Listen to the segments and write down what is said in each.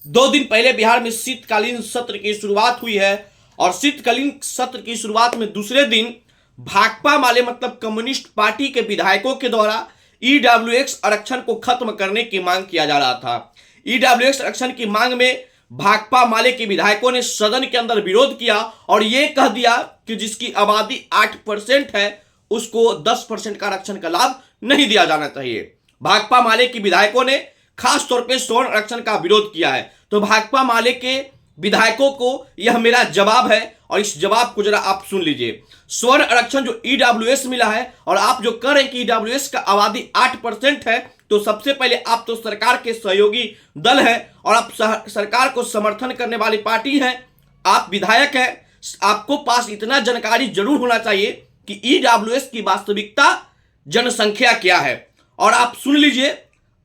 2 दिन पहले बिहार में शीतकालीन सत्र की शुरुआत हुई है और शीतकालीन सत्र की शुरुआत में दूसरे दिन भाकपा माले मतलब कम्युनिस्ट पार्टी के विधायकों के द्वारा ईडब्ल्यूएक्स आरक्षण को खत्म करने की मांग किया जा रहा था। ईडब्ल्यूएक्स आरक्षण की मांग में भाकपा माले के विधायकों ने सदन के अंदर विरोध किया और यह कह दिया कि जिसकी आबादी 8% है उसको 10% का आरक्षण का लाभ नहीं दिया जाना चाहिए। भाकपा माले के विधायकों ने खास तौर पे स्वर्ण आरक्षण का विरोध किया है। तो भाकपा माले के विधायकों को यह मेरा जवाब है और इस जवाब को जरा आप सुन लीजिए। स्वर्ण आरक्षण जो ईडब्ल्यूएस मिला है और आप जो कह रहे हैं कि ईडब्ल्यूएस का आबादी 8% है, तो सबसे पहले आप तो सरकार के सहयोगी दल है और आप सरकार को समर्थन करने वाली पार्टी है, आप विधायक है, आपको पास इतना जानकारी जरूर होना चाहिए कि ईडब्ल्यूएस की वास्तविकता जनसंख्या क्या है। और आप सुन लीजिए,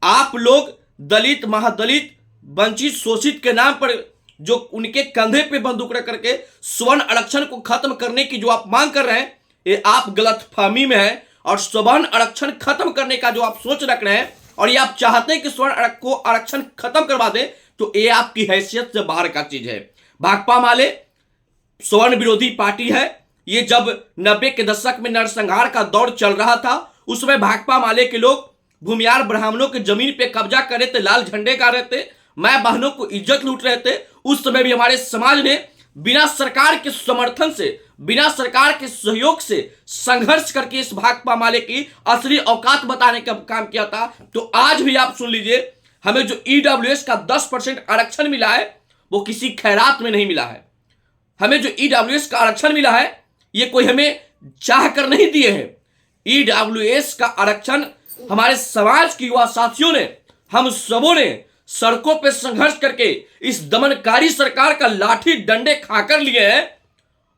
आप लोग दलित, महादलित, वंचित, शोषित के नाम पर जो उनके कंधे पे बंदूक रख करके स्वर्ण आरक्षण को खत्म करने की जो आप मांग कर रहे हैं, ये आप गलतफहमी में हैं। और स्वर्ण आरक्षण खत्म करने का जो आप सोच रख रहे हैं और ये आप चाहते हैं कि स्वर्ण को आरक्षण खत्म करवा दें, तो ये आपकी हैसियत से बाहर का चीज है। भाकपा माले स्वर्ण विरोधी पार्टी है। ये जब 90 के दशक में नरसंहार का दौर चल रहा था, उसमें भाकपा माले के लोग भूमियार ब्राह्मणों की जमीन पे कब्जा कर रहे थे, लाल झंडे गा रहे थे, मां बहनों को इज्जत लूट रहे थे। उस समय भी हमारे समाज ने बिना सरकार के समर्थन से, बिना सरकार के सहयोग से संघर्ष करके इस भाकपा माले की असली औकात बताने का काम किया था। तो आज भी आप सुन लीजिए, हमें जो ईडब्ल्यूएस का 10% आरक्षण मिला है वो किसी खैरात में नहीं मिला है। हमें जो ईडब्ल्यूएस का आरक्षण मिला है ये कोई हमें चाह कर नहीं दिए हैं। ईडब्ल्यूएस का आरक्षण हमारे समाज के युवा साथियों ने, हम सबों ने सड़कों पे संघर्ष करके इस दमनकारी सरकार का लाठी डंडे खाकर लिए हैं।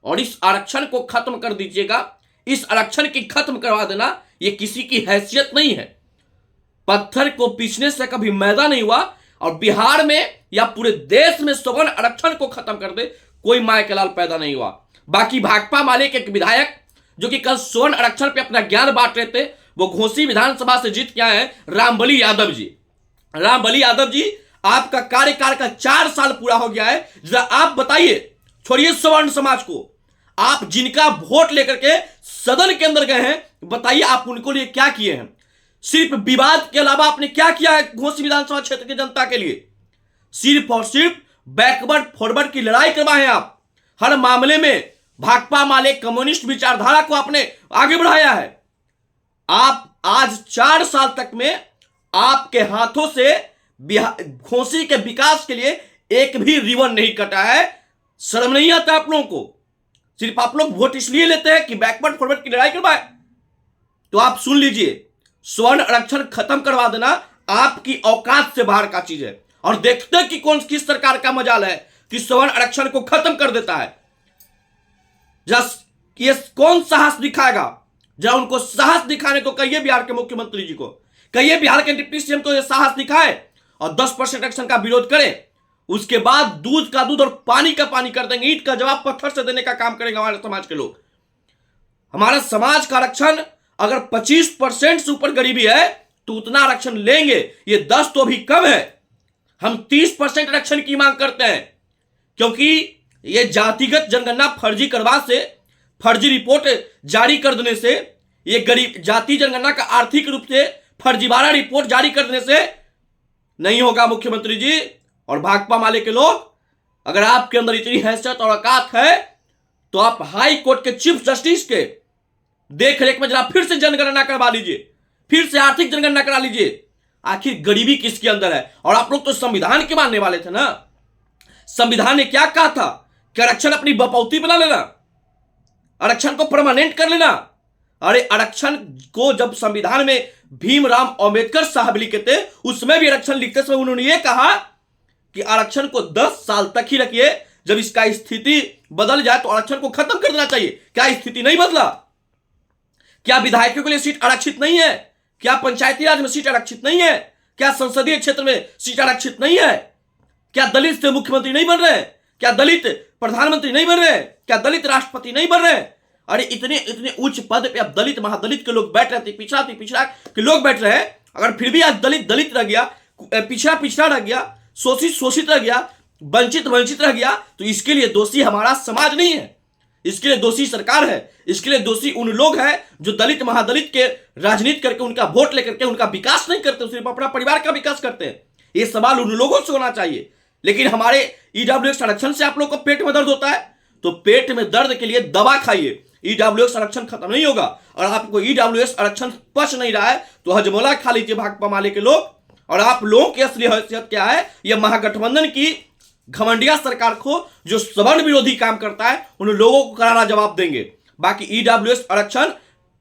और इस आरक्षण को खत्म कर दीजिएगा, इस आरक्षण की खत्म करवा देना ये किसी की हैसियत नहीं है। पत्थर को पीछने से कभी मैदा नहीं हुआ और बिहार में या पूरे देश में स्वर्ण आरक्षण को खत्म कर दे कोई माय के लाल पैदा नहीं हुआ। बाकी भाकपा माले के एक विधायक जो कि कल स्वर्ण आरक्षण पे अपना ज्ञान बांट रहे थे, वो घोसी विधानसभा से जीत के आए हैं, रामबली यादव जी। रामबली यादव जी, आपका कार्यकाल का 4 साल पूरा हो गया है। जरा आप बताइए, छोड़िए स्वर्ण समाज को, आप जिनका वोट लेकर के सदन के अंदर गए हैं, बताइए आप उनको लिए क्या किए हैं। सिर्फ विवाद के अलावा आपने क्या किया है घोसी विधानसभा क्षेत्र की जनता के लिए? सिर्फ और सिर्फ बैकवर्ड फॉरवर्ड की लड़ाई करवाए हैं आप। हर मामले में भाकपा माले कम्युनिस्ट विचारधारा को आपने आगे बढ़ाया है। आप आज 4 साल तक में आपके हाथों से घोसी के विकास के लिए एक भी रिबन नहीं कटा है। शर्म नहीं आता आप लोगों को? सिर्फ आप लोग वोट इसलिए लेते हैं कि बैकवर्ड फॉरवर्ड की लड़ाई करवाए। तो आप सुन लीजिए, स्वर्ण आरक्षण खत्म करवा देना आपकी औकात से बाहर का चीज है। और देखते हैं कि किस सरकार का मजाल है कि स्वर्ण आरक्षण को खत्म कर देता है। ये कौन साहस दिखाएगा? जरा उनको साहस दिखाने को कहिए, बिहार के मुख्यमंत्री जी को कहिए, बिहार के डिप्टी सीएम को यह साहस दिखाए और 10% आरक्षण का विरोध करें। उसके बाद दूध का दूध और पानी का पानी कर देंगे, ईंट का जवाब पत्थर से देने का काम करेंगे हमारे समाज के लोग। हमारा समाज का आरक्षण अगर 25% से ऊपर गरीबी है तो उतना आरक्षण लेंगे, ये 10 तो भी कम है। हम 30% आरक्षण की मांग करते हैं क्योंकि ये जातिगत जनगणना फर्जी करवा से, फर्जी रिपोर्ट जारी कर देने से, ये गरीब जाति जनगणना का आर्थिक रूप से फर्जीवाड़ा रिपोर्ट जारी कर देने से नहीं होगा। मुख्यमंत्री जी और भाकपा माले के लोग, अगर आपके अंदर इतनी हैसियत और औकात है तो आप हाई कोर्ट के चीफ जस्टिस के देख रेख में जरा फिर से जनगणना करवा लीजिए, फिर से आर्थिक जनगणना करा लीजिए। आखिर गरीबी किसके अंदर है? और आप लोग तो संविधान के मानने वाले थे ना। संविधान ने क्या कहा था कि आरक्षण अपनी बपौती बना लेना, आरक्षण को परमानेंट कर लेना। अरे आरक्षण को जब संविधान में भीमराव अंबेडकर साहब लिखे थे, उसमें भी आरक्षण लिखते समय उन्होंने ये कहा कि आरक्षण को 10 साल तक ही रखिए, जब इसका स्थिति बदल जाए तो आरक्षण को खत्म कर देना चाहिए। क्या स्थिति नहीं बदला? क्या विधायकों के लिए सीट आरक्षित नहीं है? क्या पंचायती राज में सीट आरक्षित नहीं है? क्या संसदीय क्षेत्र में सीट आरक्षित नहीं है? क्या दलित से मुख्यमंत्री नहीं बन रहे? क्या दलित प्रधानमंत्री नहीं बन रहे? क्या दलित राष्ट्रपति नहीं बन रहे? अरे इतने इतने उच्च पद पे अब दलित महादलित के लोग बैठ रहे थे, पिछड़ा के लोग बैठ रहे हैं। अगर फिर भी आज दलित दलित रह गया, पिछड़ा रह गया, शोषित रह गया, वंचित रह गया, तो इसके लिए दोषी हमारा समाज नहीं है, इसके लिए दोषी सरकार है, इसके लिए दोषी उन लोग हैं जो दलित महादलित के राजनीति करके उनका वोट लेकर के उनका विकास नहीं करते, सिर्फ अपना परिवार का विकास करते हैं। ये सवाल उन लोगों से होना चाहिए। लेकिन हमारे ईडब्ल्यूएक्स आरक्षण से आप लोग को पेट में दर्द होता है, तो पेट में दर्द के लिए दवा खाइए। ईडब्ल्यूएक्स आरक्षण खत्म नहीं होगा। और आपको ईडब्ल्यूएक्स आरक्षण पच नहीं रहा है तो हजमोला खा लीजिए भाकपा माले के लोग। और आप लोगों की असली हैसियत क्या है, यह महागठबंधन की घमंडिया सरकार को जो सवर्ण विरोधी काम करता है उन लोगों को करारा जवाब देंगे। बाकी ईडब्ल्यूएस आरक्षण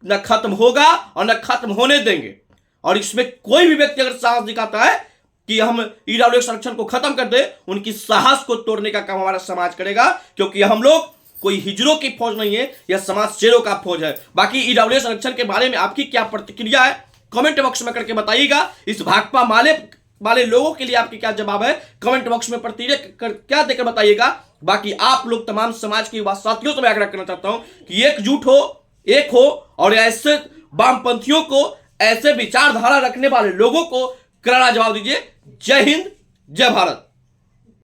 न खत्म होगा और न खत्म होने देंगे। और इसमें कोई भी व्यक्ति अगर साहस दिखाता है कि हम ईडब्ल्यूएस आरक्षण को खत्म कर दे, उनकी साहस को तोड़ने का काम हमारा समाज करेगा, क्योंकि हम लोग कोई हिजड़ों की फौज नहीं है, यह समाज शेरों का फौज है। बाकी ईडब्ल्यूएस आरक्षण के बारे में आपकी क्या प्रतिक्रिया है कमेंट बॉक्स में करके बताइएगा। इस भाकपा वाले लोगों के लिए आपके क्या जवाब है कमेंट बॉक्स में प्रतिक्रिया क्या देकर बताइएगा। बाकी आप लोग तमाम समाज के युवा साथियों से मैं आग्रह करना चाहता हूं कि एकजुट हो, एक हो और ऐसे वामपंथियों को, ऐसे विचारधारा रखने वाले लोगों को करारा जवाब दीजिए। जय हिंद, जय भारत।